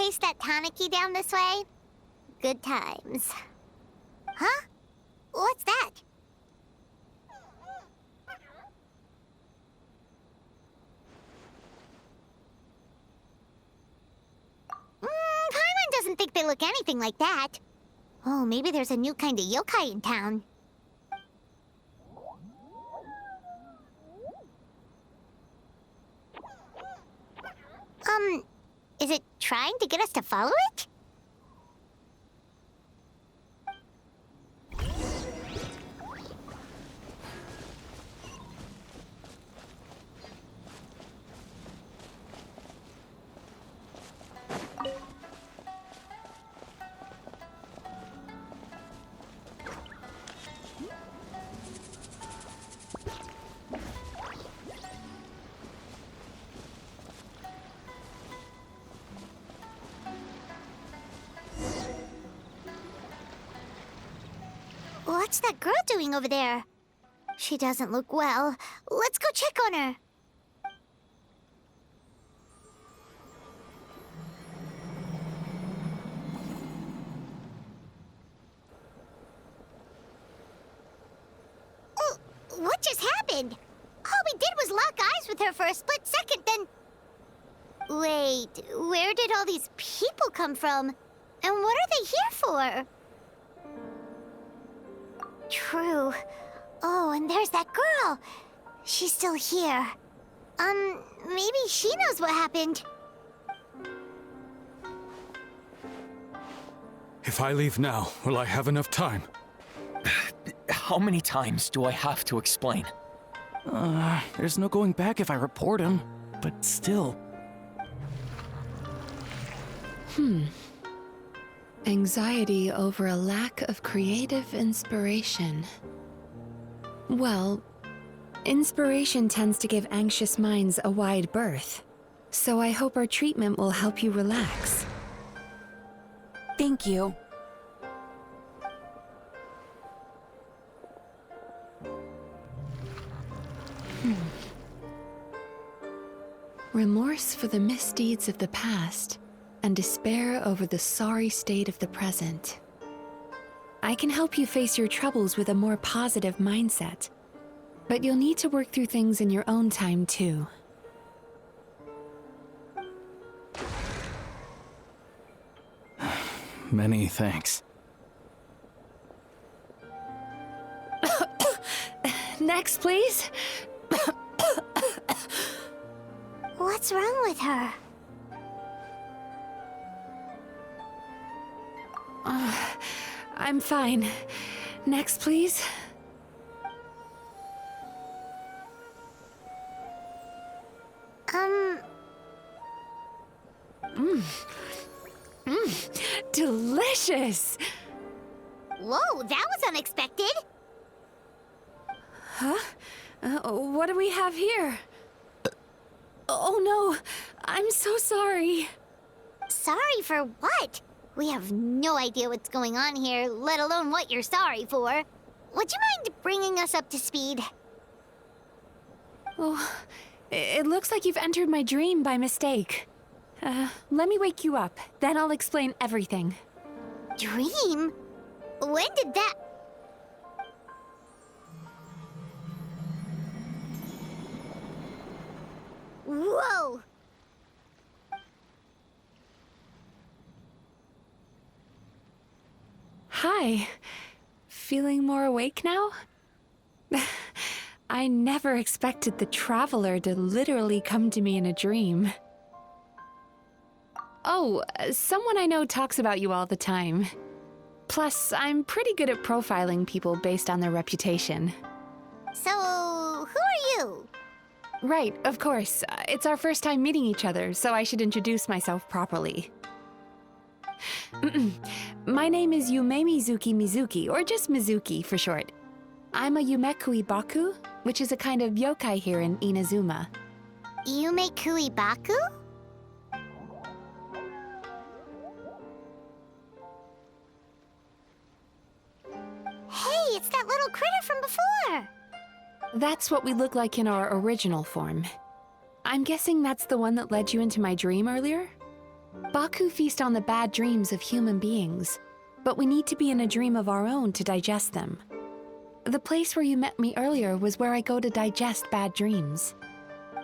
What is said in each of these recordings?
taste that tonic-y down this way? Good times. Huh? What's that? Paimon doesn't think they look anything like that. Oh, maybe there's a new kind of yokai in town. Is it trying to get us to follow it? What's that girl doing over there? She doesn't look well. Let's go check on her. Oh, what just happened? All we did was lock eyes with her for a split second, then... Wait, where did all these people come from? And what are they here for? True. Oh, and there's that girl. She's still here. Maybe she knows what happened. If I leave now, will I have enough time? How many times do I have to explain? There's no going back if I report him, but still. Anxiety over a lack of creative inspiration. Well, inspiration tends to give anxious minds a wide berth, so I hope our treatment will help you relax. Thank you. Remorse for the misdeeds of the past, and despair over the sorry state of the present. I can help you face your troubles with a more positive mindset, but you'll need to work through things in your own time too. Many thanks. Next, please. What's wrong with her? I'm fine. Next, please. Delicious! Whoa, that was unexpected. Huh? What do we have here? Oh no, I'm so sorry. Sorry for what? We have no idea what's going on here, let alone what you're sorry for. Would you mind bringing us up to speed? Oh, it looks like you've entered my dream by mistake. Let me wake you up, then I'll explain everything. Dream? When did that... Whoa! Hi. Feeling more awake now? I never expected the Traveler to literally come to me in a dream. Oh, someone I know talks about you all the time. Plus, I'm pretty good at profiling people based on their reputation. So, who are you? Right, of course. It's our first time meeting each other, so I should introduce myself properly. My name is Yume Mizuki, or just Mizuki for short. I'm a Yumekui Baku, which is a kind of yokai here in Inazuma. Yumekui Baku? Hey, it's that little critter from before! That's what we look like in our original form. I'm guessing that's the one that led you into my dream earlier? Baku feast on the bad dreams of human beings, but we need to be in a dream of our own to digest them. The place where you met me earlier was where I go to digest bad dreams.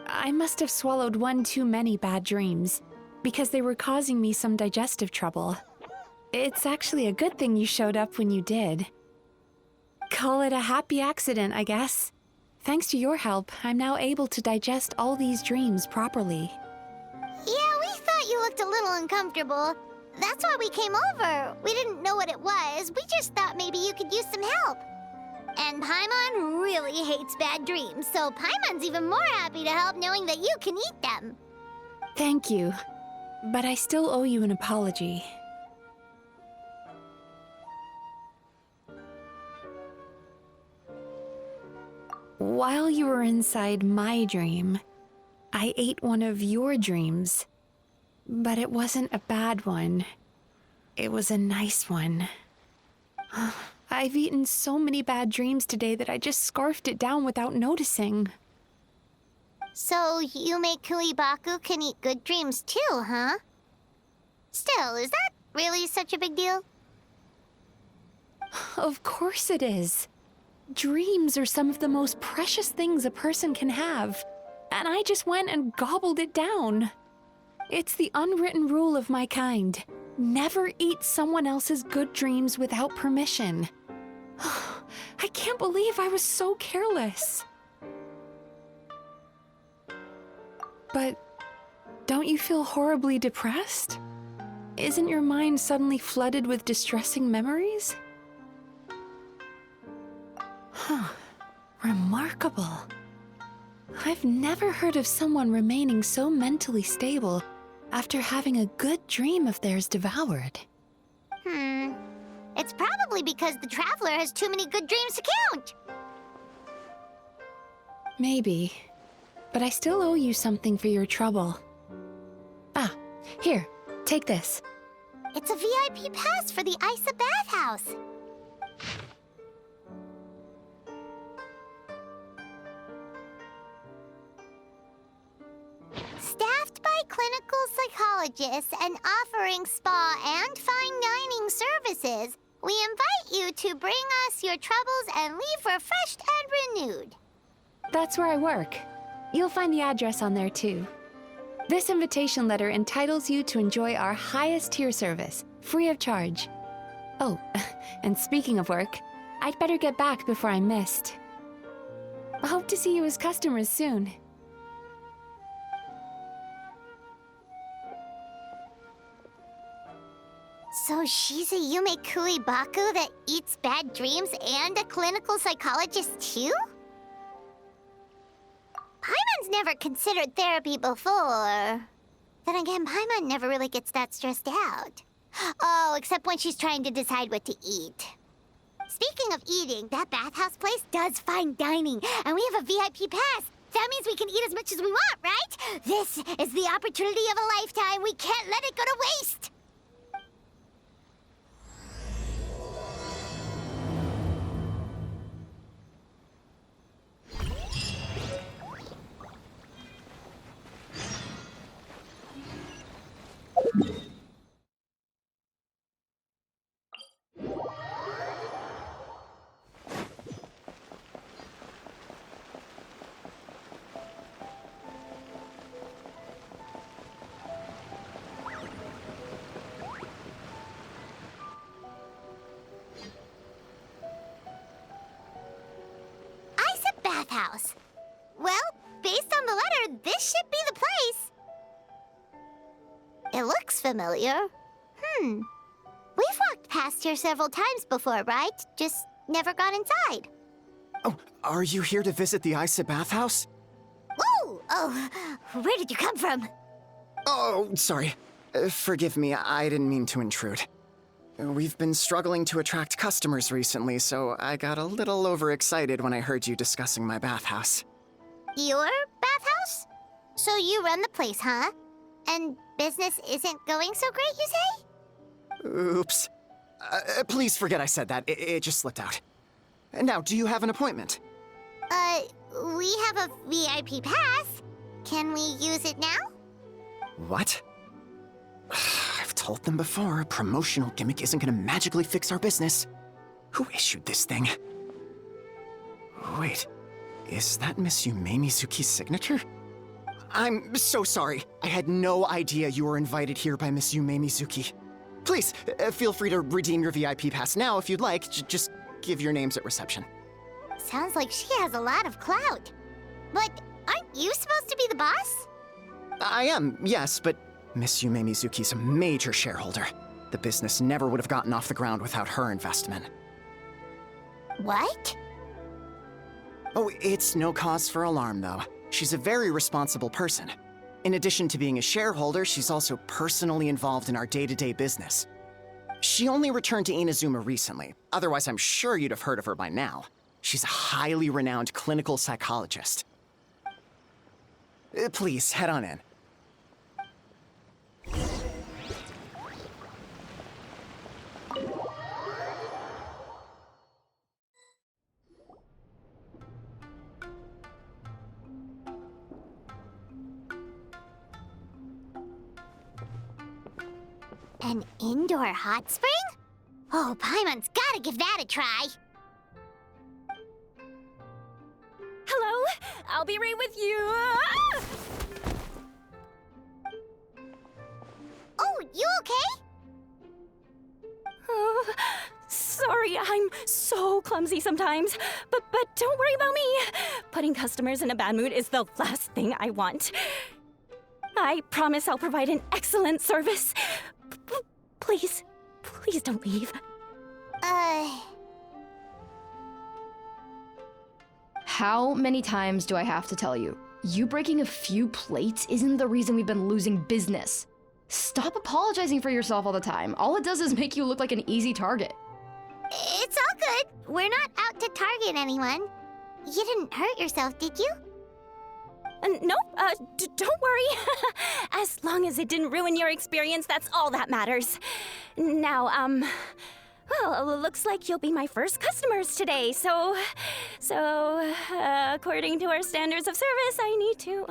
I must have swallowed one too many bad dreams, because they were causing me some digestive trouble. It's actually a good thing you showed up when you did. Call it a happy accident, I guess. Thanks to your help, I'm now able to digest all these dreams properly. Yeah, we thought you looked a little uncomfortable. That's why we came over. We didn't know what it was. We just thought maybe you could use some help. And Paimon really hates bad dreams, so Paimon's even more happy to help knowing that you can eat them. Thank you, but I still owe you an apology. While you were inside my dream, I ate one of your dreams. But it wasn't a bad one. It was a nice one. I've eaten so many bad dreams today that I just scarfed it down without noticing. So Yume Kuibaku can eat good dreams too, huh? Still, is that really such a big deal? Of course it is. Dreams are some of the most precious things a person can have, and I just went and gobbled it down. It's the unwritten rule of my kind. Never eat someone else's good dreams without permission. I can't believe I was so careless. But don't you feel horribly depressed? Isn't your mind suddenly flooded with distressing memories? Huh. Remarkable. I've never heard of someone remaining so mentally stable after having a good dream of theirs devoured. It's probably because the Traveler has too many good dreams to count. Maybe. But I still owe you something for your trouble. Ah, here, take this. It's a VIP pass for the Isa bathhouse. Staffed by clinical psychologists and offering spa and fine dining services, we invite you to bring us your troubles and leave refreshed and renewed. That's where I work. You'll find the address on there too. This invitation letter entitles you to enjoy our highest tier service, free of charge. Oh, and speaking of work, I'd better get back before I'm missed. I hope to see you as customers soon. So she's a Yume Kuibaku that eats bad dreams and a clinical psychologist too? Paimon's never considered therapy before. Then again, Paimon never really gets that stressed out. Oh, except when she's trying to decide what to eat. Speaking of eating, that bathhouse place does fine dining, and we have a VIP pass. That means we can eat as much as we want, right? This is the opportunity of a lifetime. We can't let it go to waste. Bathhouse. Well, based on the letter, this should be the place. It looks familiar. We've walked past here several times before, right? Just never got inside. Oh, are you here to visit the Isa bathhouse? Ooh! Oh, where did you come from? Oh, sorry. Forgive me, I didn't mean to intrude. We've been struggling to attract customers recently, so I got a little overexcited when I heard you discussing my bathhouse. Your bathhouse? So you run the place, huh? And business isn't going so great, you say? Oops. Please forget I said that. It just slipped out. Now, do you have an appointment? We have a VIP pass. Can we use it now? What? I've told them before, a promotional gimmick isn't gonna magically fix our business. Who issued this thing? Wait, is that Miss Yume Mizuki's signature? I'm so sorry. I had no idea you were invited here by Miss Yume Mizuki. Please, feel free to redeem your VIP pass now if you'd like. Just give your names at reception. Sounds like she has a lot of clout. But aren't you supposed to be the boss? I am, yes, but Miss Yume Mizuki's a major shareholder. The business never would have gotten off the ground without her investment. What? Oh, it's no cause for alarm, though. She's a very responsible person. In addition to being a shareholder, she's also personally involved in our day-to-day business. She only returned to Inazuma recently. Otherwise, I'm sure you'd have heard of her by now. She's a highly renowned clinical psychologist. Please, head on in. An indoor hot spring? Oh, Paimon's gotta give that a try. Hello? I'll be right with you. Ah! Oh, you okay? Oh, sorry, I'm so clumsy sometimes. But don't worry about me. Putting customers in a bad mood is the last thing I want. I promise I'll provide an excellent service. Please, please don't leave. How many times do I have to tell you? You breaking a few plates isn't the reason we've been losing business. Stop apologizing for yourself all the time. All it does is make you look like an easy target. It's all good. We're not out to target anyone. You didn't hurt yourself, did you? Nope, don't worry. As long as it didn't ruin your experience, that's all that matters. Now, well, looks like you'll be my first customers today, so, according to our standards of service, I need to,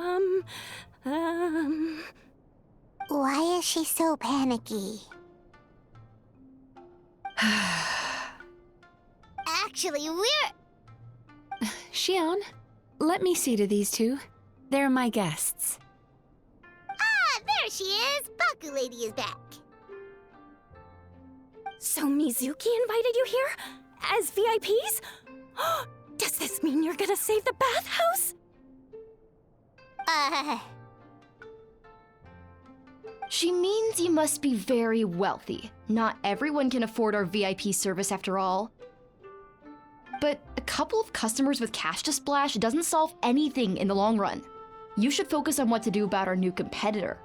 Why is she so panicky? Actually, we're... Xion, let me see to these two. They're my guests. Ah, there she is! Baku Lady is back. So Mizuki invited you here? As VIPs? Does this mean you're gonna save the bathhouse? She means you must be very wealthy. Not everyone can afford our VIP service after all. But a couple of customers with cash to splash doesn't solve anything in the long run. You should focus on what to do about our new competitor.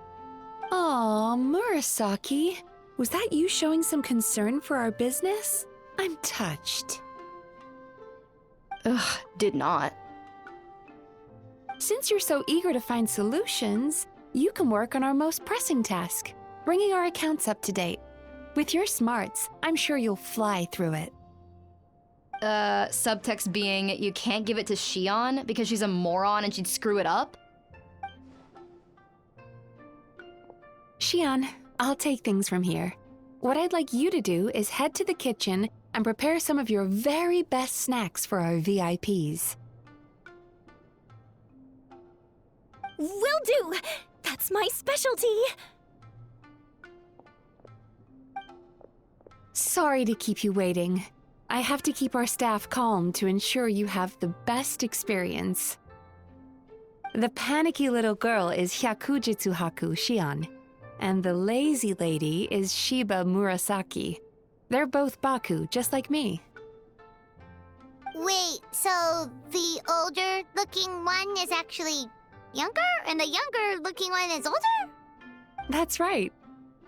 Aw, Murasaki. Was that you showing some concern for our business? I'm touched. Ugh, did not. Since you're so eager to find solutions, you can work on our most pressing task, bringing our accounts up to date. With your smarts, I'm sure you'll fly through it. Subtext being, you can't give it to Xion because she's a moron and she'd screw it up? Xion, I'll take things from here. What I'd like you to do is head to the kitchen and prepare some of your very best snacks for our VIPs. Will do! That's my specialty! Sorry to keep you waiting. I have to keep our staff calm to ensure you have the best experience. The panicky little girl is Hyakujitsu Haku Xion, and the lazy lady is Shiba Murasaki. They're both Baku, just like me. Wait, so the older-looking one is actually younger, and the younger-looking one is older? That's right.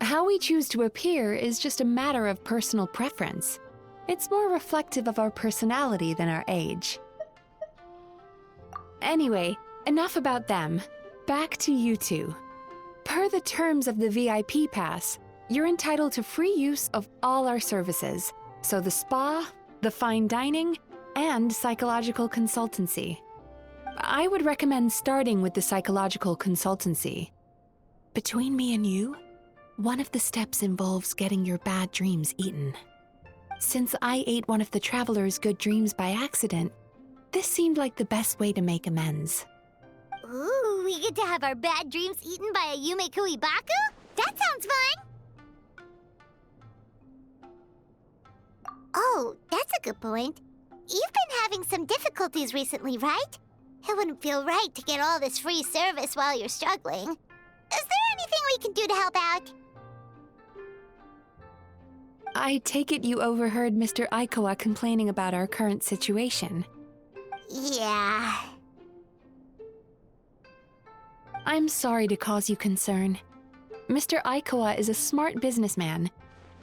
How we choose to appear is just a matter of personal preference. It's more reflective of our personality than our age. Anyway, enough about them. Back to you two. Per the terms of the VIP pass, you're entitled to free use of all our services, so the spa, the fine dining, and psychological consultancy. I would recommend starting with the psychological consultancy. Between me and you, one of the steps involves getting your bad dreams eaten. Since I ate one of the traveler's good dreams by accident, this seemed like the best way to make amends. Ooh, we get to have our bad dreams eaten by a Yumeku Ibaku? That sounds fun! Oh, that's a good point. You've been having some difficulties recently, right? It wouldn't feel right to get all this free service while you're struggling. Is there anything we can do to help out? I take it you overheard Mr. Aikawa complaining about our current situation. Yeah. I'm sorry to cause you concern. Mr. Aikawa is a smart businessman,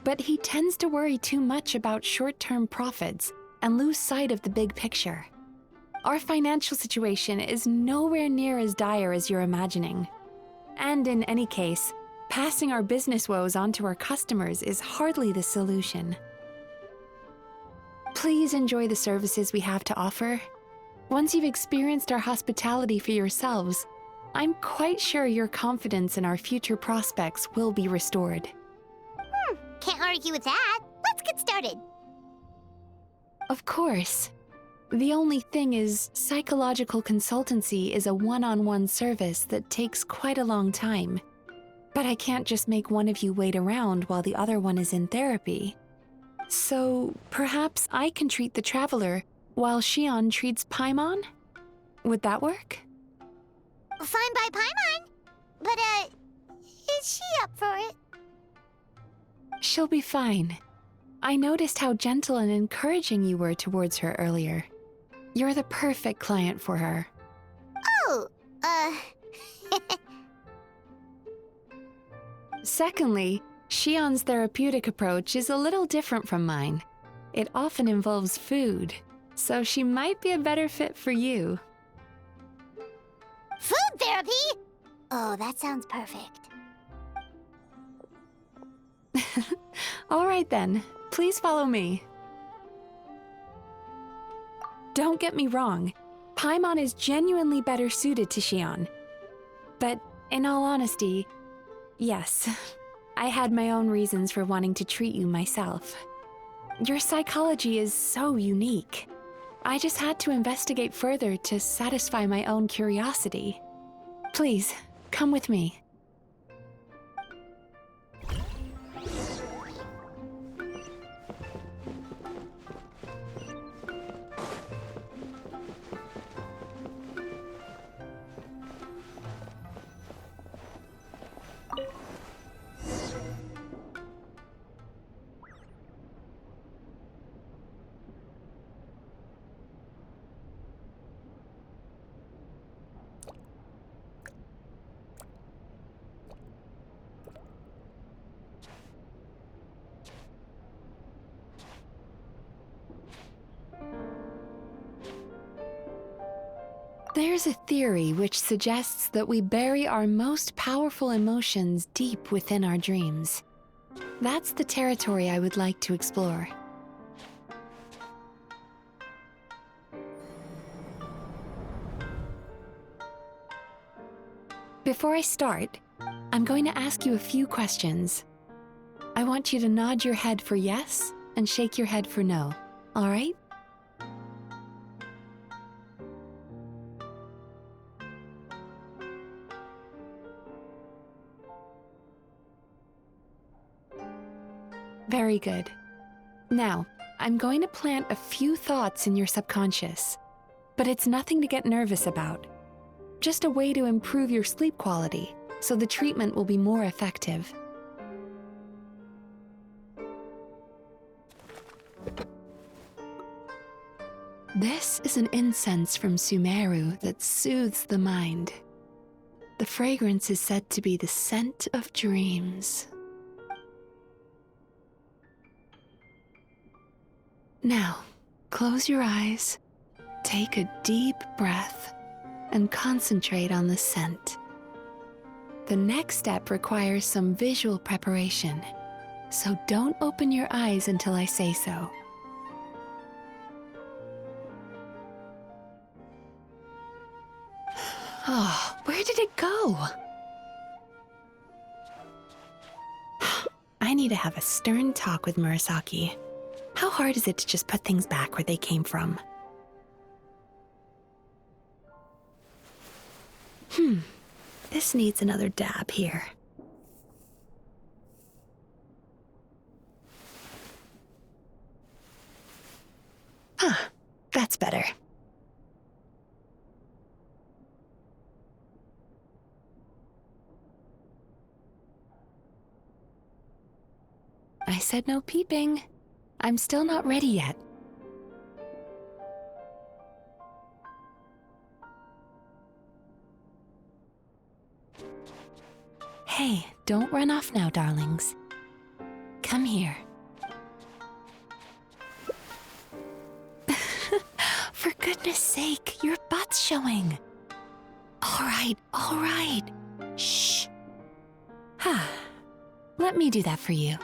but he tends to worry too much about short-term profits and lose sight of the big picture. Our financial situation is nowhere near as dire as you're imagining. And in any case, passing our business woes on to our customers is hardly the solution. Please enjoy the services we have to offer. Once you've experienced our hospitality for yourselves, I'm quite sure your confidence in our future prospects will be restored. Can't argue with that. Let's get started. Of course. The only thing is, psychological consultancy is a one-on-one service that takes quite a long time. But I can't just make one of you wait around while the other one is in therapy. So perhaps I can treat the traveler while Shion treats Paimon? Would that work? Fine by Paimon. But, is she up for it? She'll be fine. I noticed how gentle and encouraging you were towards her earlier. You're the perfect client for her. Oh, Secondly, Shion's therapeutic approach is a little different from mine. It often involves food, so she might be a better fit for you. food therapy? Oh, that sounds perfect. All right then, please follow me. Don't get me wrong, Paimon is genuinely better suited to Shion. But in all honesty, yes, I had my own reasons for wanting to treat you myself. Your psychology is so unique. I just had to investigate further to satisfy my own curiosity. Please, come with me. There's a theory which suggests that we bury our most powerful emotions deep within our dreams. That's the territory I would like to explore. Before I start, I'm going to ask you a few questions. I want you to nod your head for yes and shake your head for no, all right? Very good. Now, I'm going to plant a few thoughts in your subconscious, but it's nothing to get nervous about. Just a way to improve your sleep quality, so the treatment will be more effective. This is an incense from Sumeru that soothes the mind. The fragrance is said to be the scent of dreams. Now, close your eyes, take a deep breath, and concentrate on the scent. The next step requires some visual preparation, so don't open your eyes until I say so. Oh, where did it go? I need to have a stern talk with Murasaki. How hard is it to just put things back where they came from? This needs another dab here. That's better. I said no peeping. I'm still not ready yet. Hey, don't run off now, darlings. Come here. For goodness sake, your butt's showing. All right. Shh. Let me do that for you.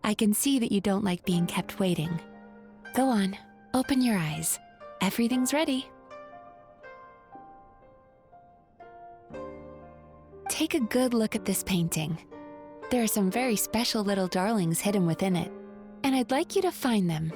I can see that you don't like being kept waiting. Go on, open your eyes. Everything's ready. Take a good look at this painting. There are some very special little darlings hidden within it, and I'd like you to find them.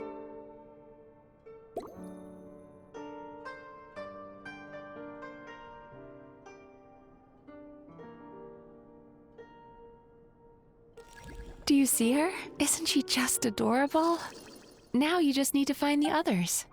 Do you see her? Isn't she just adorable? Now you just need to find the others.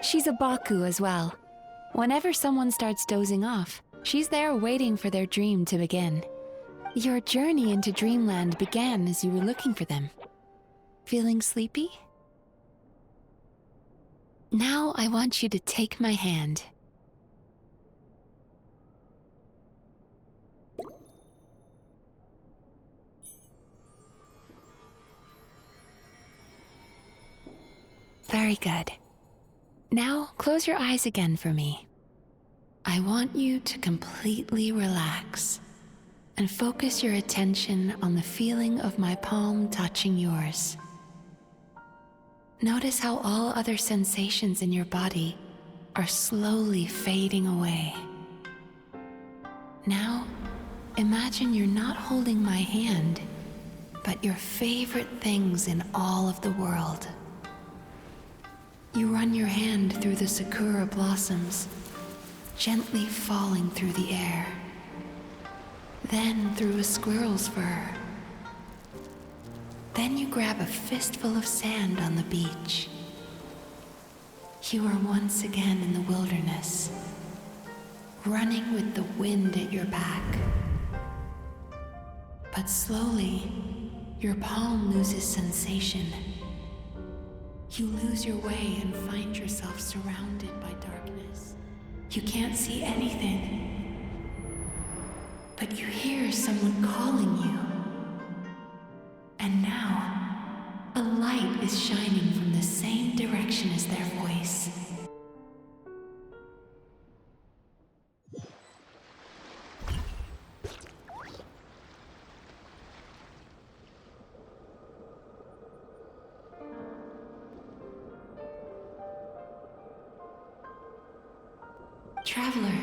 She's a Baku as well. Whenever someone starts dozing off, she's there waiting for their dream to begin. Your journey into Dreamland began as you were looking for them. Feeling sleepy? Now I want you to take my hand. Very good. Now, close your eyes again for me. I want you to completely relax and focus your attention on the feeling of my palm touching yours. Notice how all other sensations in your body are slowly fading away. Now, imagine you're not holding my hand, but your favorite things in all of the world. You run your hand through the sakura blossoms, gently falling through the air. Then through a squirrel's fur. Then you grab a fistful of sand on the beach. You are once again in the wilderness, running with the wind at your back. But slowly, your palm loses sensation. You lose your way and find yourself surrounded by darkness. You can't see anything, but you hear someone calling you. And now, a light is shining from the same direction as their voice. Traveler,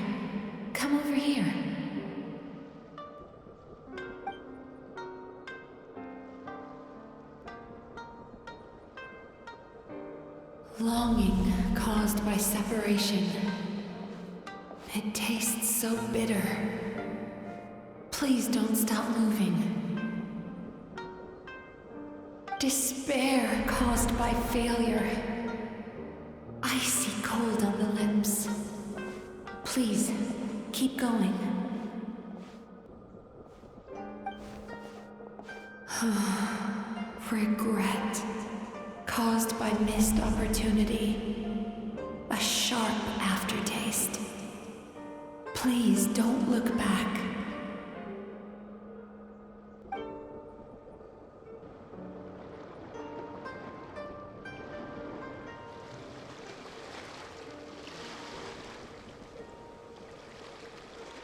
come over here. Longing caused by separation. It tastes so bitter. Please don't stop moving. Despair caused by failure. Icy cold on the lips. Please, keep going. Regret, caused by missed opportunity. A sharp aftertaste. Please don't look back.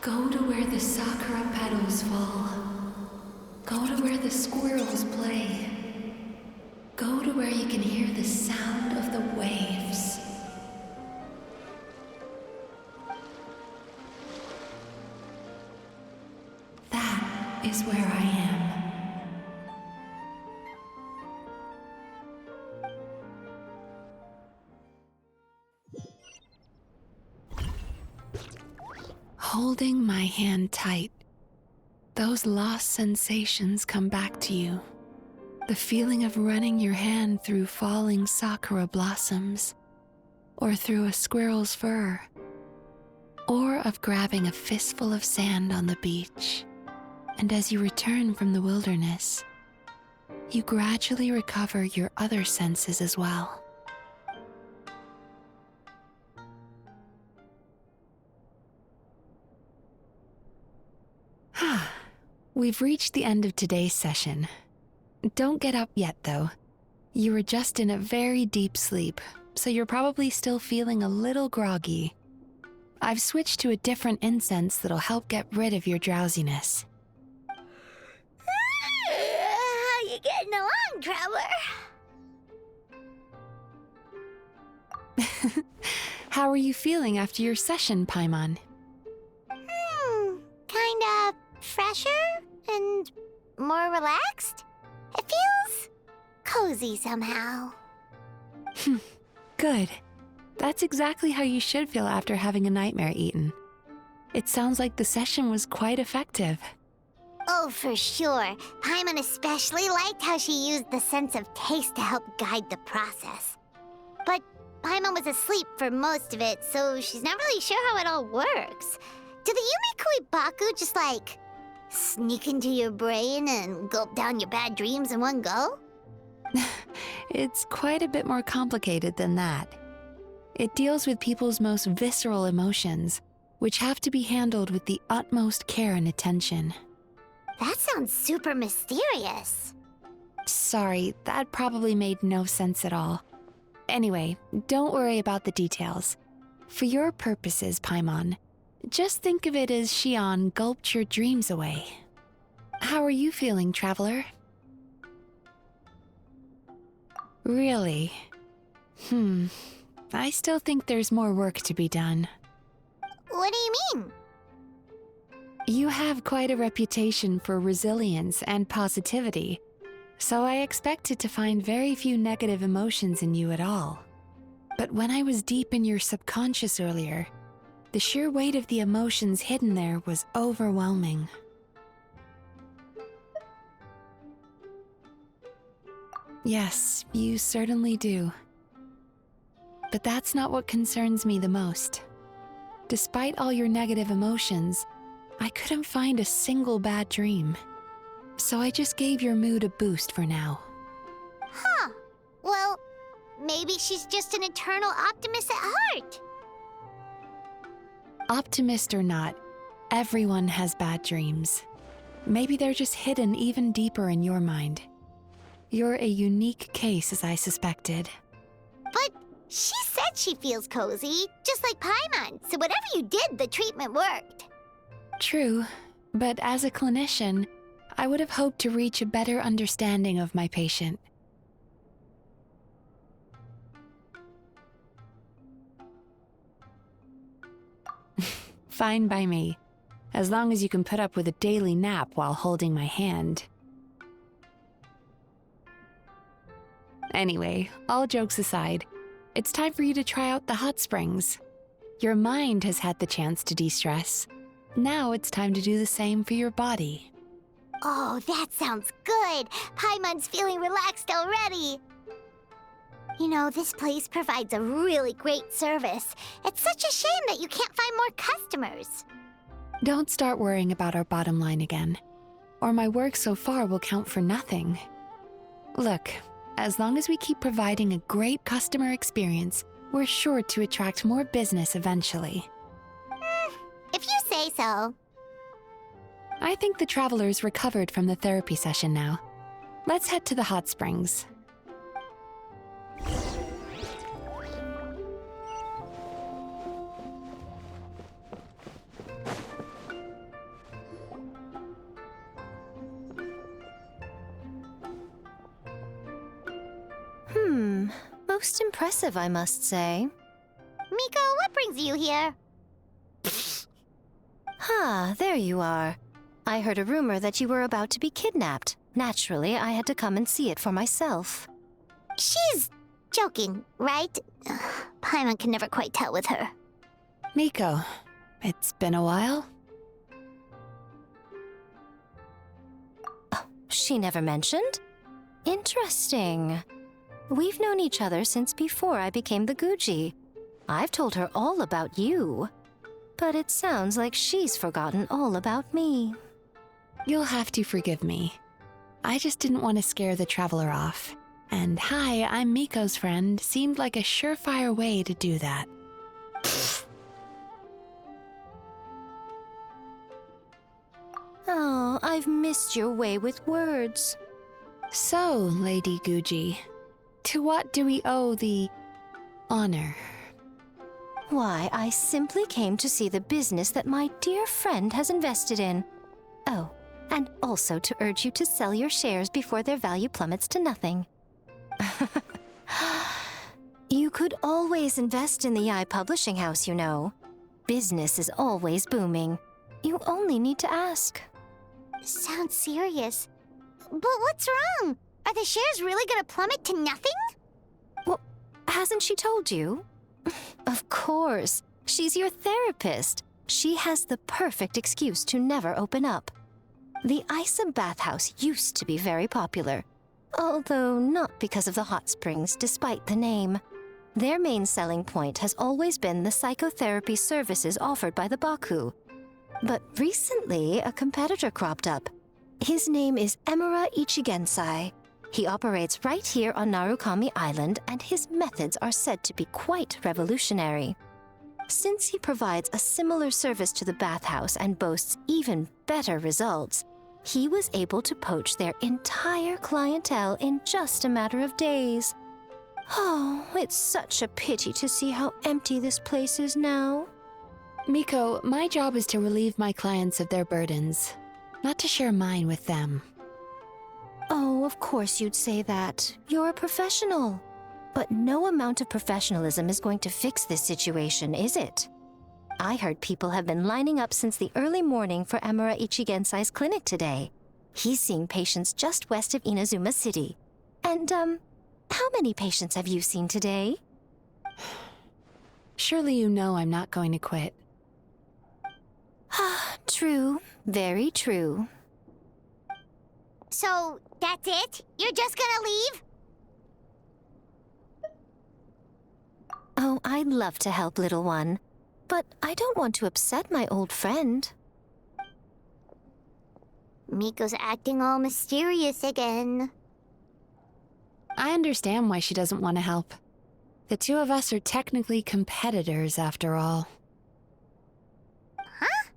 Go to where the sakura petals fall. Go to where the squirrels play. Go to where you can hear the sound of the waves. That is where I am. Holding my hand tight, those lost sensations come back to you. The feeling of running your hand through falling sakura blossoms, or through a squirrel's fur, or of grabbing a fistful of sand on the beach. And as you return from the wilderness, you gradually recover your other senses as well. We've reached the end of today's session. Don't get up yet, though. You were just in a very deep sleep, so you're probably still feeling a little groggy. I've switched to a different incense that'll help get rid of your drowsiness. How you getting along, Traveler? How are you feeling after your session, Paimon? Kinda fresher and more relaxed. It feels cozy somehow. Good. That's exactly how you should feel after having a nightmare eaten. It sounds like the session was quite effective. Oh, for sure. Paimon especially liked how she used the sense of taste to help guide the process. But Paimon was asleep for most of it, so she's not really sure how it all works. Do the Yumi Kuibaku just like sneak into your brain and gulp down your bad dreams in one go? It's quite a bit more complicated than that. It deals with people's most visceral emotions, which have to be handled with the utmost care and attention. That sounds super mysterious. Sorry, that probably made no sense at all. Anyway, don't worry about the details. For your purposes, Paimon, just think of it as Xion gulped your dreams away. How are you feeling, Traveler? Really? I still think there's more work to be done. What do you mean? You have quite a reputation for resilience and positivity, so I expected to find very few negative emotions in you at all. But when I was deep in your subconscious earlier, the sheer weight of the emotions hidden there was overwhelming. Yes, you certainly do. But that's not what concerns me the most. Despite all your negative emotions, I couldn't find a single bad dream. So I just gave your mood a boost for now. Huh. Well, maybe she's just an eternal optimist at heart. Optimist or not, everyone has bad dreams. Maybe they're just hidden even deeper in your mind. You're a unique case, as I suspected. But she said she feels cozy, just like Paimon, so whatever you did, the treatment worked. True, but as a clinician, I would have hoped to reach a better understanding of my patient. Fine by me, as long as you can put up with a daily nap while holding my hand. Anyway, all jokes aside, it's time for you to try out the hot springs. Your mind has had the chance to de-stress. Now it's time to do the same for your body. Oh, that sounds good. Paimon's feeling relaxed already. You know, this place provides a really great service. It's such a shame that you can't find more customers. Don't start worrying about our bottom line again, or my work so far will count for nothing. Look, as long as we keep providing a great customer experience, we're sure to attract more business eventually. If you say so. I think the traveler's recovered from the therapy session now. Let's head to the hot springs. Most impressive, I must say. Miko, what brings you here? There you are. I heard a rumor that you were about to be kidnapped. Naturally, I had to come and see it for myself. She's joking, right? Paimon can never quite tell with her. Miko, it's been a while. She never mentioned? Interesting. We've known each other since before I became the Guji. I've told her all about you. But it sounds like she's forgotten all about me. You'll have to forgive me. I just didn't want to scare the traveler off. And hi, I'm Miko's friend seemed like a surefire way to do that. Oh, I've missed your way with words. So, Lady Guji, to what do we owe the honor? Why, I simply came to see the business that my dear friend has invested in. Oh, and also to urge you to sell your shares before their value plummets to nothing. You could always invest in the Yi Publishing House, you know. Business is always booming. You only need to ask. Sounds serious. But what's wrong? Are the shares really gonna plummet to nothing? Well, hasn't she told you? Of course. She's your therapist. She has the perfect excuse to never open up. The heiße bathhouse used to be very popular, although not because of the hot springs, despite the name. Their main selling point has always been the psychotherapy services offered by the Baku. But recently, a competitor cropped up. His name is Emura Ichigensai. He operates right here on Narukami Island, and his methods are said to be quite revolutionary. Since he provides a similar service to the bathhouse and boasts even better results, he was able to poach their entire clientele in just a matter of days. Oh, it's such a pity to see how empty this place is now. Miko, my job is to relieve my clients of their burdens, not to share mine with them. Oh, of course you'd say that. You're a professional. But no amount of professionalism is going to fix this situation, is it? I heard people have been lining up since the early morning for Emura Ichigensai's clinic today. He's seeing patients just west of Inazuma City. And, how many patients have you seen today? Surely you know I'm not going to quit. True. Very true. So, that's it? You're just gonna leave? Oh, I'd love to help, little one. But I don't want to upset my old friend. Miko's acting all mysterious again. I understand why she doesn't want to help. The two of us are technically competitors, after all. Huh?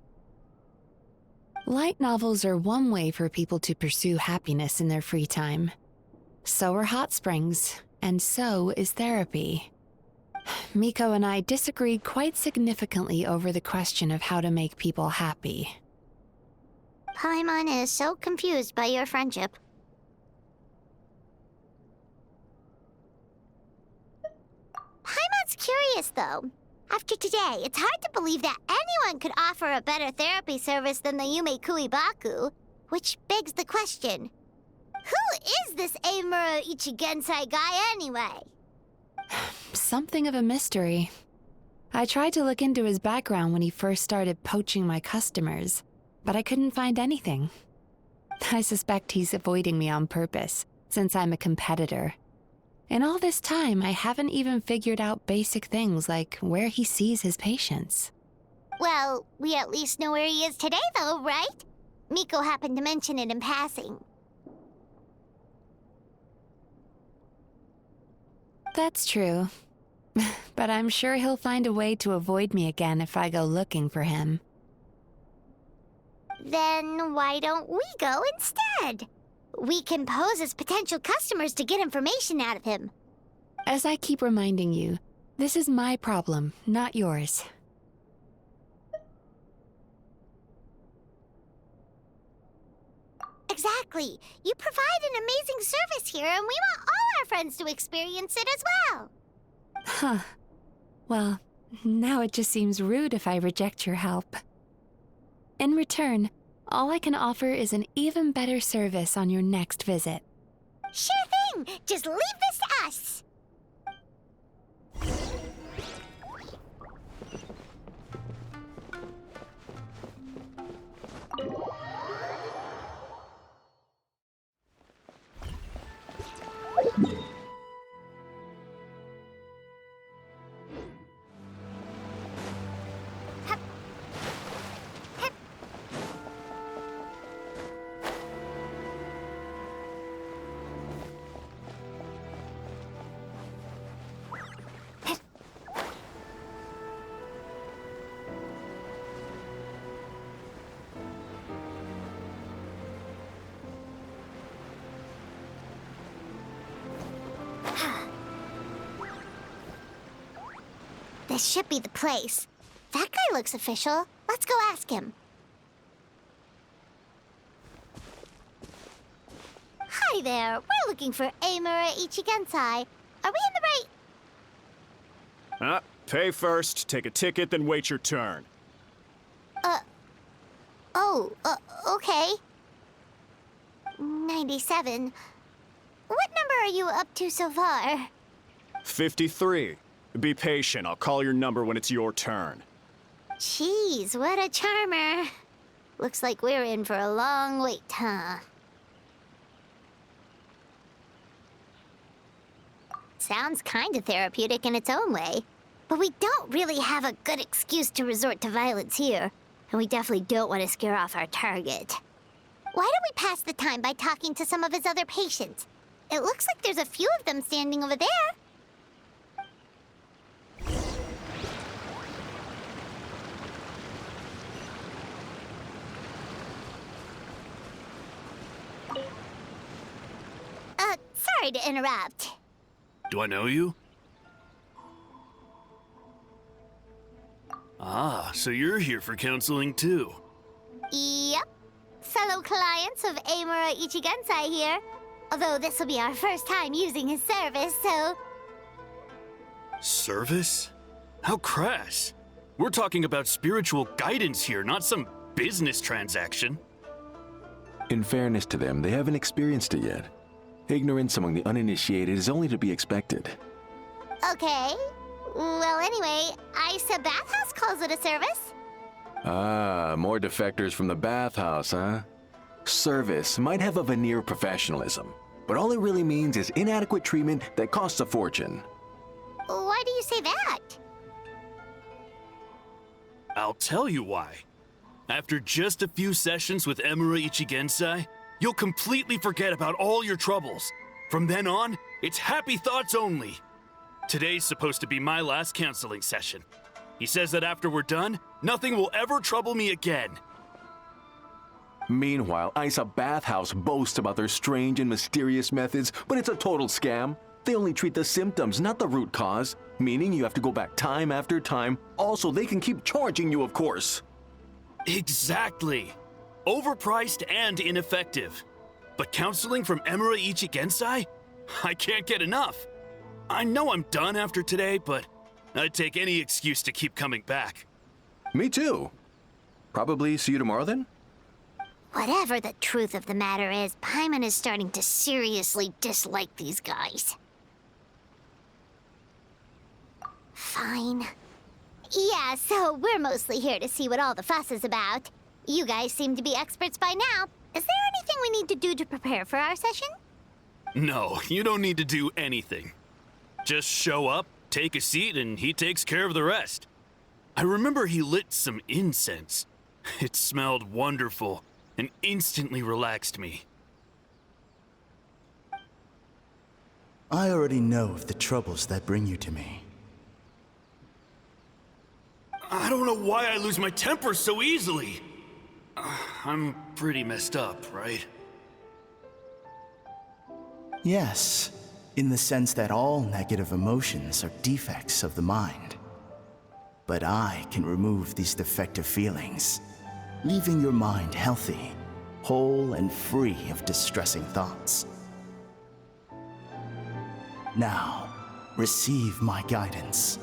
Light novels are one way for people to pursue happiness in their free time. So are hot springs, and so is therapy. Miko and I disagreed quite significantly over the question of how to make people happy. Paimon is so confused by your friendship. Paimon's curious, though. After today, it's hard to believe that anyone could offer a better therapy service than the Yume Baku, which begs the question, who is this Emura Ichigensai guy anyway? Something of a mystery. I tried to look into his background when he first started poaching my customers, but I couldn't find anything. I suspect he's avoiding me on purpose, since I'm a competitor. In all this time, I haven't even figured out basic things like where he sees his patients. Well, we at least know where he is today, though, right? Miko happened to mention it in passing. That's true. But I'm sure he'll find a way to avoid me again if I go looking for him. Then why don't we go instead? We can pose as potential customers to get information out of him. As I keep reminding you, this is my problem, not yours. Exactly. You provide an amazing service here, and we want all our friends to experience it as well. Huh. Well, now it just seems rude if I reject your help. In return, all I can offer is an even better service on your next visit. Sure thing! Just leave this to us! This should be the place. That guy looks official. Let's go ask him. Hi there. We're looking for Amura Ichigensai. Are we in the right... Pay first, take a ticket, then wait your turn. Okay. 97. What number are you up to so far? 53. Be patient, I'll call your number when it's your turn. Jeez, what a charmer. Looks like we're in for a long wait, huh? Sounds kinda therapeutic in its own way. But we don't really have a good excuse to resort to violence here. And we definitely don't want to scare off our target. Why don't we pass the time by talking to some of his other patients? It looks like there's a few of them standing over there. Sorry to interrupt. Do I know you? Ah, so you're here for counseling too. Yep. Fellow clients of Amura Ichigensai here. Although this will be our first time using his service, so... Service? How crass. We're talking about spiritual guidance here, not some business transaction. In fairness to them, they haven't experienced it yet. Ignorance among the uninitiated is only to be expected. Okay. Well, anyway, Isa Bathhouse calls it a service. Ah, more defectors from the bathhouse, huh? Service might have a veneer of professionalism, but all it really means is inadequate treatment that costs a fortune. Why do you say that? I'll tell you why. After just a few sessions with Amura Ichigensai, you'll completely forget about all your troubles. From then on, it's happy thoughts only. Today's supposed to be my last counseling session. He says that after we're done, nothing will ever trouble me again. Meanwhile, Isa Bathhouse boasts about their strange and mysterious methods, but it's a total scam. They only treat the symptoms, not the root cause, meaning you have to go back time after time. Also, they can keep charging you, of course. Exactly. Overpriced and ineffective. But counseling from Amura Ichigensai? I can't get enough. I know I'm done after today, but I'd take any excuse to keep coming back. Me too. Probably see you tomorrow then? Whatever the truth of the matter is, Paimon is starting to seriously dislike these guys. Fine. Yeah, so we're mostly here to see what all the fuss is about. You guys seem to be experts by now. Is there anything we need to do to prepare for our session? No, you don't need to do anything. Just show up, take a seat, and he takes care of the rest. I remember he lit some incense. It smelled wonderful and instantly relaxed me. I already know of the troubles that bring you to me. I don't know why I lose my temper so easily. I'm pretty messed up, right? Yes, in the sense that all negative emotions are defects of the mind. But I can remove these defective feelings, leaving your mind healthy, whole and free of distressing thoughts. Now, Receive my guidance.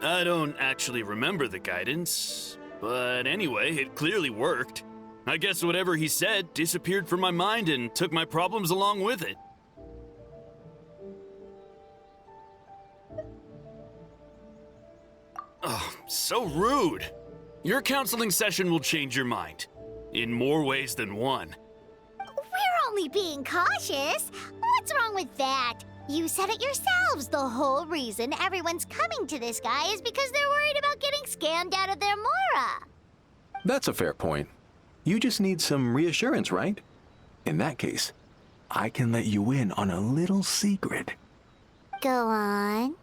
I don't actually remember the guidance, but anyway, it clearly worked. I guess whatever he said disappeared from my mind and took my problems along with it. Oh, so rude. Your counseling session will change your mind. In more ways than one. We're only being cautious. What's wrong with that? You said it yourselves. The whole reason everyone's coming to this guy is because they're worried about getting scammed out of their Mora. That's a fair point. You just need some reassurance, right? In that case, I can let you in on a little secret. Go on.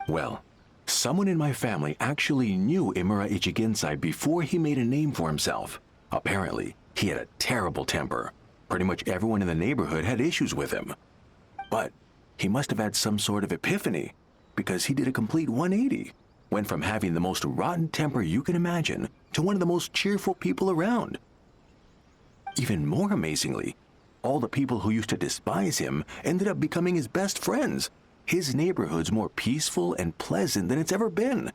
Well, someone in my family actually knew Imura Ichigensai before he made a name for himself. Apparently, he had a terrible temper. Pretty much everyone in the neighborhood had issues with him. But he must have had some sort of epiphany, because he did a complete 180. Went from having the most rotten temper you can imagine to one of the most cheerful people around. Even more amazingly, all the people who used to despise him ended up becoming his best friends. His neighborhood's more peaceful and pleasant than it's ever been.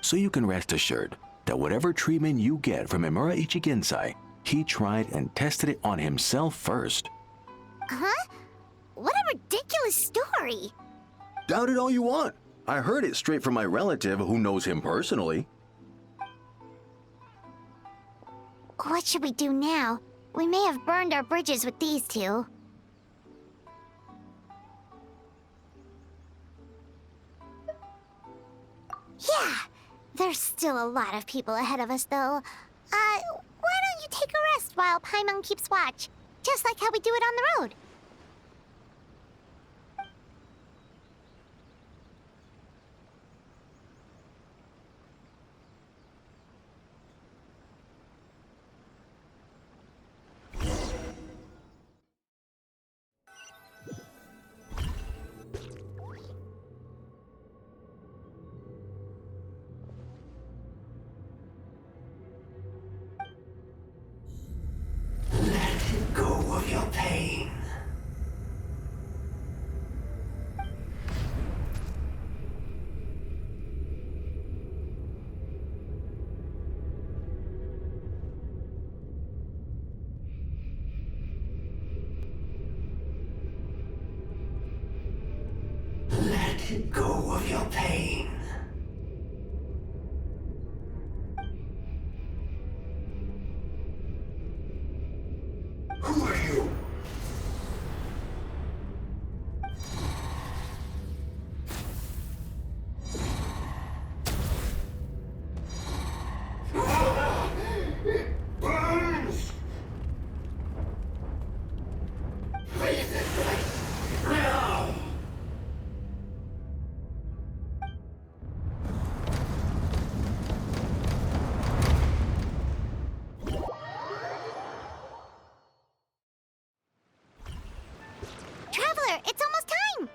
So you can rest assured that whatever treatment you get from Imura Ichigensai, he tried and tested it on himself first. Huh? What a ridiculous story. Doubt it all you want. I heard it straight from my relative who knows him personally. What should we do now? We may have burned our bridges with these two. Yeah, there's still a lot of people ahead of us, though. Why don't you take a rest while Paimon keeps watch? Just like how we do it on the road. Let go of your pain. Who are you? It burns! Leave this place now! Traveler, it's almost time!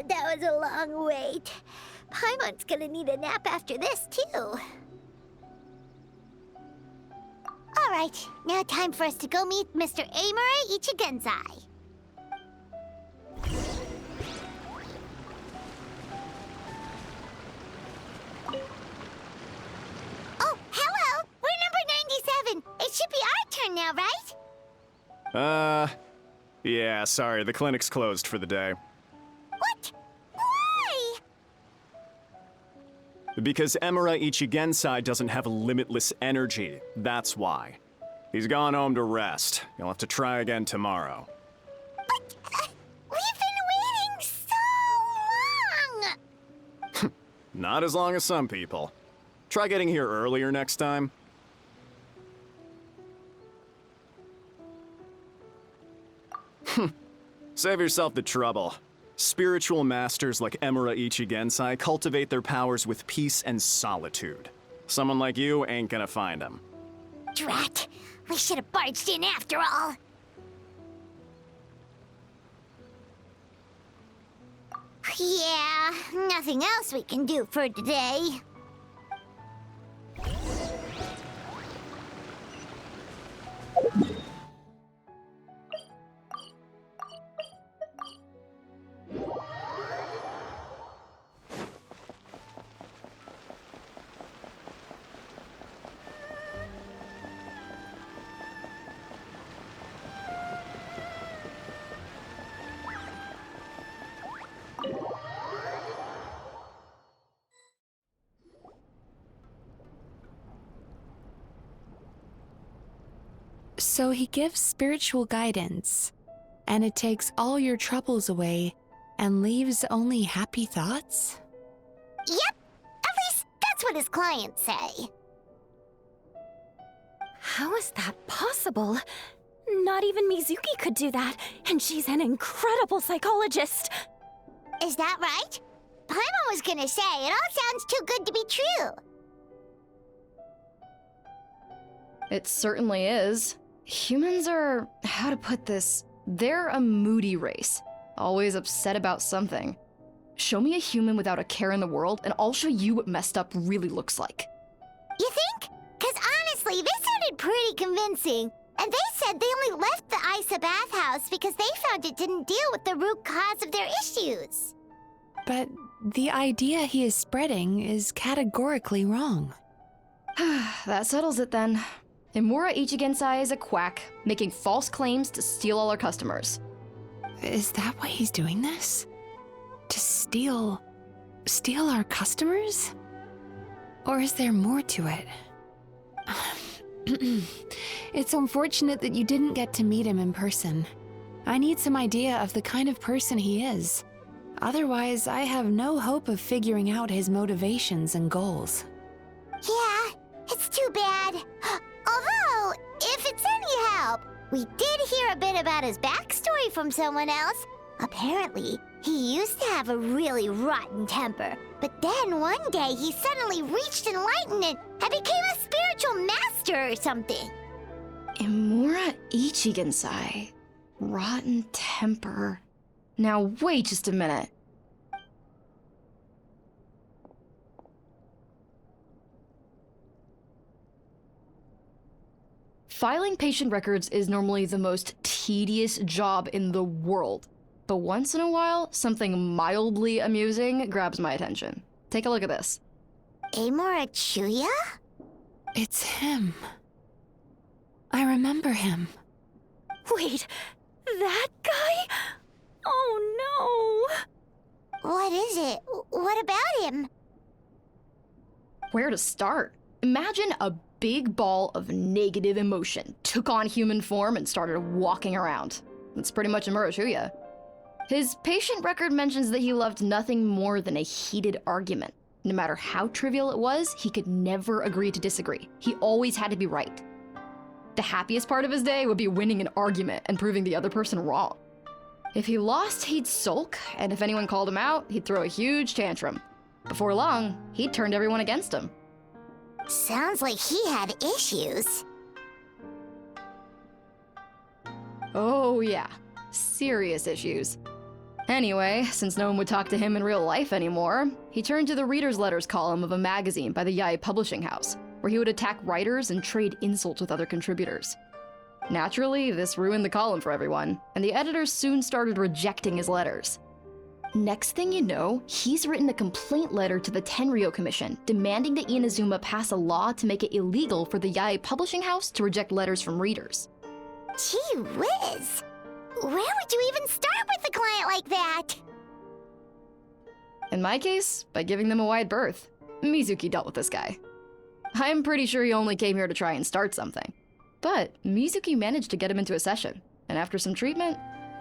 That was a long wait. Paimon's gonna need a nap after this, too. Alright, now time for us to go meet Mr. Imura Ichigensai. Oh, hello! We're number 97! It should be our turn now, right? Yeah, sorry, the clinic's closed for the day. What? Why? Because Imura Ichigensai doesn't have limitless energy, that's why. He's gone home to rest. You'll have to try again tomorrow. But, we've been waiting so long! Not as long as some people. Try getting here earlier next time. Save yourself the trouble. Spiritual masters like Imura Ichigensai cultivate their powers with peace and solitude. Someone like you ain't gonna find them. Drat! We should have barged in after all. Yeah, nothing else we can do for today. So he gives spiritual guidance, and it takes all your troubles away and leaves only happy thoughts? Yep, at least that's what his clients say. How is that possible? Not even Mizuki could do that, and she's an incredible psychologist. Is that right? Paimon was gonna say, it all sounds too good to be true. It certainly is. Humans are, how to put this, they're a moody race. Always upset about something. Show me a human without a care in the world, and I'll show you what messed up really looks like. You think? Because honestly, this sounded pretty convincing. And they said they only left the Isa bathhouse because they found it didn't deal with the root cause of their issues. But the idea he is spreading is categorically wrong. That settles it then. Imura Ichigensai is a quack, making false claims to steal all our customers. Is that why he's doing this? To steal our customers? Or is there more to it? It's unfortunate that you didn't get to meet him in person. I need some idea of the kind of person he is. Otherwise, I have no hope of figuring out his motivations and goals. Yeah, it's too bad. Although, if it's any help, we did hear a bit about his backstory from someone else. Apparently, he used to have a really rotten temper, but then one day he suddenly reached enlightenment and became a spiritual master or something. Imura Ichigensai. Rotten temper. Now wait just a minute. Filing patient records is normally the most tedious job in the world. But once in a while, something mildly amusing grabs my attention. Take a look at this. Amora Chuya? It's him. I remember him. Wait, that guy? Oh no! What is it? What about him? Where to start? Imagine a big ball of negative emotion took on human form and started walking around. That's pretty much Imura Chuya. His patient record mentions that he loved nothing more than a heated argument. No matter how trivial it was, he could never agree to disagree. He always had to be right. The happiest part of his day would be winning an argument and proving the other person wrong. If he lost, he'd sulk, and if anyone called him out, he'd throw a huge tantrum. Before long, he'd turned everyone against him. Sounds like he had issues. Oh yeah, serious issues. Anyway, since no one would talk to him in real life anymore, he turned to the reader's letters column of a magazine by the Yae Publishing House, where he would attack writers and trade insults with other contributors. Naturally, this ruined the column for everyone, and the editors soon started rejecting his letters. Next thing you know, he's written a complaint letter to the Tenryo Commission, demanding that Inazuma pass a law to make it illegal for the Yae Publishing House to reject letters from readers. Gee whiz! Where would you even start with a client like that? In my case, by giving them a wide berth. Mizuki dealt with this guy. I'm pretty sure he only came here to try and start something. But Mizuki managed to get him into a session, and after some treatment,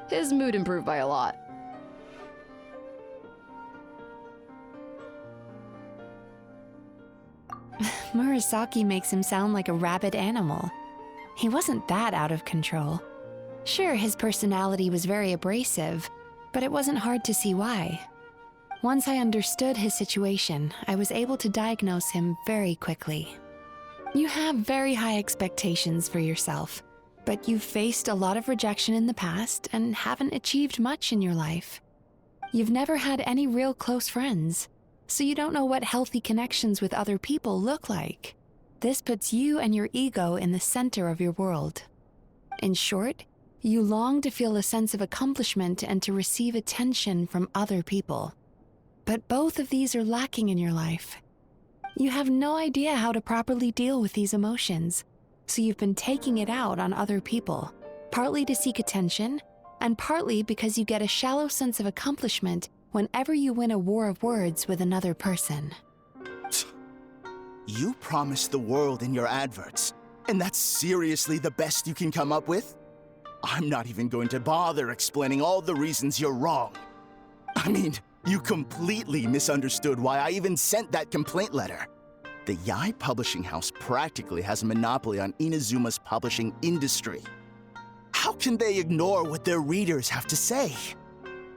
his mood improved by a lot. Murasaki makes him sound like a rabid animal. He wasn't that out of control. Sure, his personality was very abrasive, but it wasn't hard to see why. Once I understood his situation, I was able to diagnose him very quickly. You have very high expectations for yourself, but you've faced a lot of rejection in the past and haven't achieved much in your life. You've never had any real close friends, so you don't know what healthy connections with other people look like. This puts you and your ego in the center of your world. In short, you long to feel a sense of accomplishment and to receive attention from other people. But both of these are lacking in your life. You have no idea how to properly deal with these emotions, so you've been taking it out on other people, partly to seek attention, and partly because you get a shallow sense of accomplishment whenever you win a war of words with another person. You promised the world in your adverts, and that's seriously the best you can come up with? I'm not even going to bother explaining all the reasons you're wrong. I mean, you completely misunderstood why I even sent that complaint letter. The Yae Publishing House practically has a monopoly on Inazuma's publishing industry. How can they ignore what their readers have to say?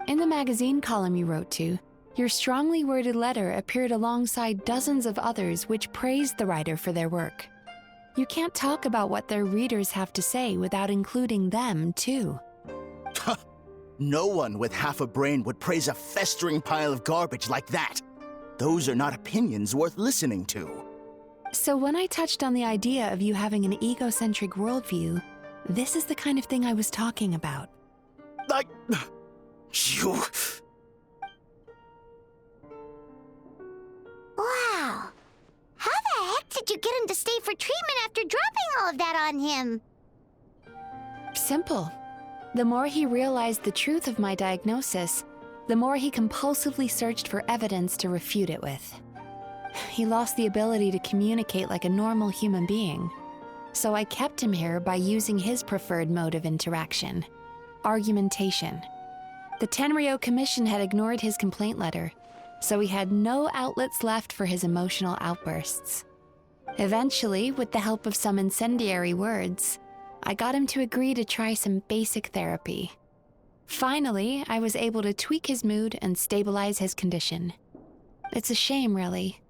In the magazine column you wrote to, your strongly worded letter appeared alongside dozens of others which praised the writer for their work. You can't talk about what their readers have to say without including them, too. No one with half a brain would praise a festering pile of garbage like that. Those are not opinions worth listening to. So when I touched on the idea of you having an egocentric worldview, this is the kind of thing I was talking about. You... Wow. How the heck did you get him to stay for treatment after dropping all of that on him? Simple. The more he realized the truth of my diagnosis, the more he compulsively searched for evidence to refute it with. He lost the ability to communicate like a normal human being. So I kept him here by using his preferred mode of interaction: argumentation. The Tenryo Commission had ignored his complaint letter, so he had no outlets left for his emotional outbursts. Eventually, with the help of some incendiary words, I got him to agree to try some basic therapy. Finally, I was able to tweak his mood and stabilize his condition. It's a shame, really.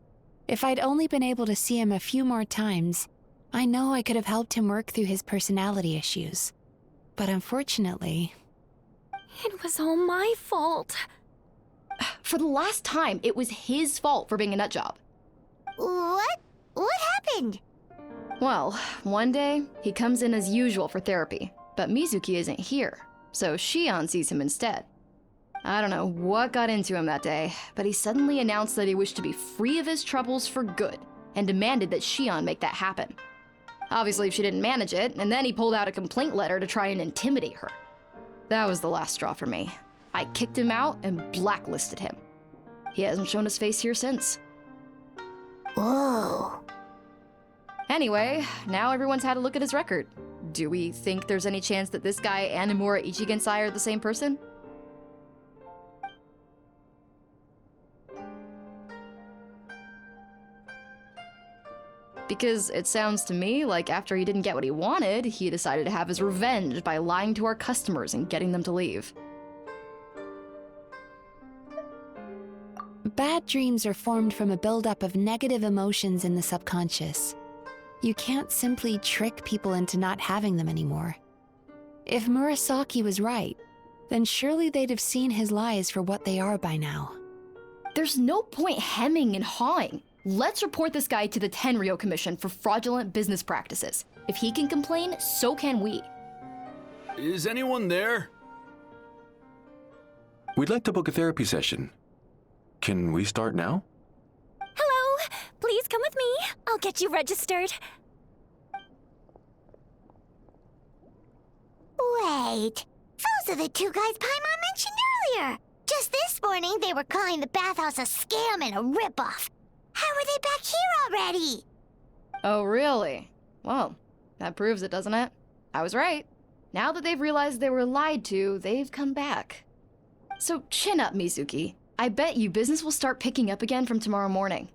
If I'd only been able to see him a few more times, I know I could have helped him work through his personality issues. But unfortunately... It was all my fault. For the last time, it was his fault for being a nutjob. What? What happened? Well, one day, he comes in as usual for therapy, but Mizuki isn't here, so Shion sees him instead. I don't know what got into him that day, but he suddenly announced that he wished to be free of his troubles for good, and demanded that Shion make that happen. Obviously, she didn't manage it, and then he pulled out a complaint letter to try and intimidate her. That was the last straw for me. I kicked him out and blacklisted him. He hasn't shown his face here since. Whoa. Anyway, now everyone's had a look at his record. Do we think there's any chance that this guy and Nomura Ichigensai are the same person? Because it sounds to me like after he didn't get what he wanted, he decided to have his revenge by lying to our customers and getting them to leave. Bad dreams are formed from a buildup of negative emotions in the subconscious. You can't simply trick people into not having them anymore. If Murasaki was right, then surely they'd have seen his lies for what they are by now. There's no point hemming and hawing. Let's report this guy to the Tenryo Commission for fraudulent business practices. If he can complain, so can we. Is anyone there? We'd like to book a therapy session. Can we start now? Hello! Please come with me. I'll get you registered. Wait. Those are the two guys Paimon mentioned earlier. Just this morning, they were calling the bathhouse a scam and a ripoff. How are they back here already? Oh, really? Well, that proves it, doesn't it? I was right. Now that they've realized they were lied to, they've come back. So chin up, Mizuki. I bet you business will start picking up again from tomorrow morning.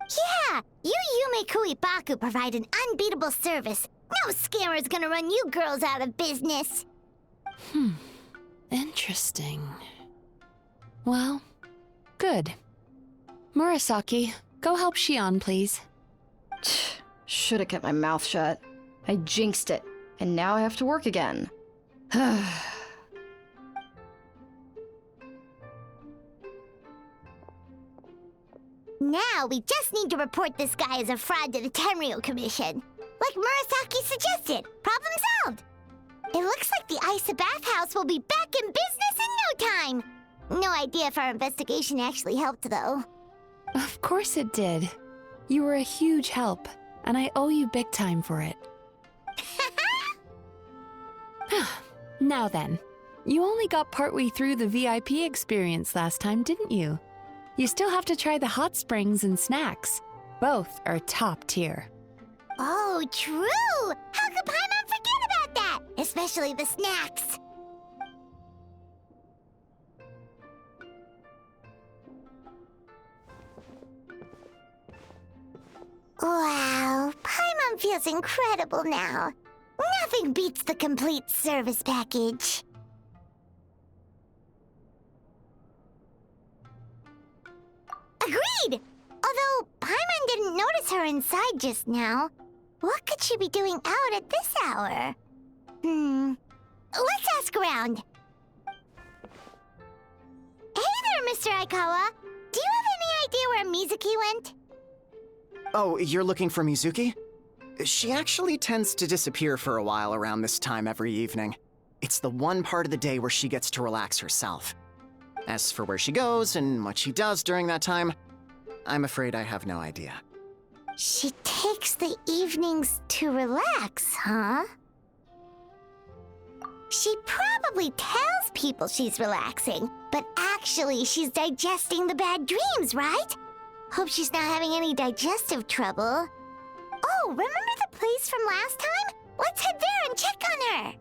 Yeah! You Yume Kuibaku provide an unbeatable service. No scammer's gonna run you girls out of business. Interesting. Well, good. Murasaki, go help Shion, please. Should've kept my mouth shut. I jinxed it, and now I have to work again. Now we just need to report this guy as a fraud to the Tenryu Commission. Like Murasaki suggested. Problem solved. It looks like the Isa bathhouse will be back in business in no time. No idea if our investigation actually helped, though. Of course it did. You were a huge help, and I owe you big time for it. Now then, you only got partway through the VIP experience last time, didn't you? You still have to try the hot springs and snacks. Both are top tier. Oh, true! How could Paimon forget about that? Especially the snacks. Wow, Paimon feels incredible now. Nothing beats the complete service package. Agreed! Although Paimon didn't notice her inside just now. What could she be doing out at this hour? Let's ask around. Hey there, Mr. Aikawa. Do you have any idea where Mizuki went? Oh, you're looking for Mizuki? She actually tends to disappear for a while around this time every evening. It's the one part of the day where she gets to relax herself. As for where she goes and what she does during that time, I'm afraid I have no idea. She takes the evenings to relax, huh? She probably tells people she's relaxing, but actually she's digesting the bad dreams, right? Hope she's not having any digestive trouble. Oh, remember the place from last time? Let's head there and check on her.